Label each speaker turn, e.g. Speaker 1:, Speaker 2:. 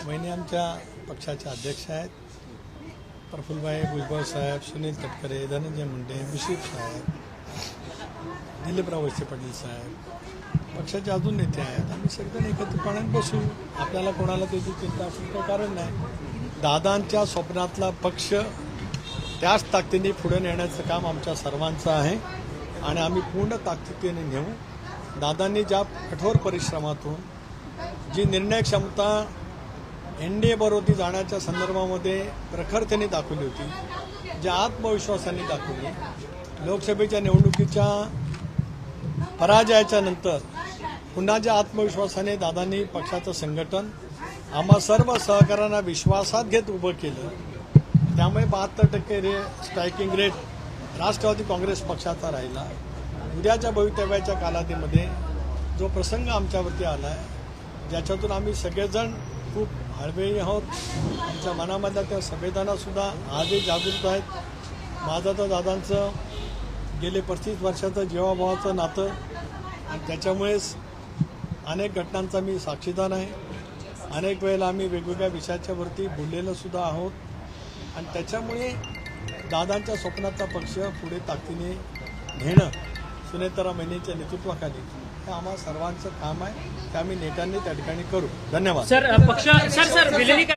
Speaker 1: वहिनी आमच्या पक्षाचे अध्यक्ष आहेत. प्रफुल्लभाई भुजबळ साहेब, सुनील तटकरे, धनंजय मुंडे, बिशीप साहेब, दिलीपराव वळसे पाटील साहेब, पक्षाचे अजून नेते आहेत. आम्ही सगळेजण एकत्रपणे बसू. आपल्याला कोणाला त्याची चिंता असेल काही कारण नाही. दादांच्या स्वप्नातला पक्ष त्याच ताकदीने पुढे नेण्याचं काम आमच्या सर्वांचं आहे आणि आम्ही पूर्ण ताकदीने नेऊ. दादांनी ज्या कठोर परिश्रमातून जी निर्णय क्षमता NDA बरोबर जाण्याच्या संदर्भामध्ये प्रखरतेने दाखवली होती, ज्या आत्मविश्वासाने दाखवली, लोकसभेच्या निवडणुकीच्या पराजयाच्या नंतर पुन्हा ज्या आत्मविश्वासाने दादांनी पक्षाचं संघटन आम्हा सर्व सहकाऱ्यांना विश्वासात घेत उभं केलं, त्यामुळे 72% स्ट्रायकिंग रेट राष्ट्रवादी काँग्रेस पक्षाचा राहिला. उद्याच्या भवितव्याच्या कालावधीमध्ये जो प्रसंग आमच्यावरती आला आहे, ज्याच्यातून आम्ही सगळेजण खूप हळवेही आहोत. आमच्या मनामधल्या त्या संवेदनासुद्धा आजही जागृत आहेत. माझं तर दादांचं गेले 35 वर्षाचं जीवाभावाचं नातं आणि त्याच्यामुळेच अनेक घटनांचा मी साक्षीदार आहे. अनेक वेळेला आम्ही वेगवेगळ्या विषयाच्यावरती बोललेलं सुद्धा आहोत आणि त्याच्यामुळे दादांच्या स्वप्नाचा पक्ष पुढे ताकदीने घेणं सुनेत्रा महिनेच्या नेतृत्वाखाली हे आम्हा सर्वांचं काम आहे. ते आम्ही नेत्यांनी त्या ठिकाणी करू. धन्यवाद.
Speaker 2: सर पक्ष सर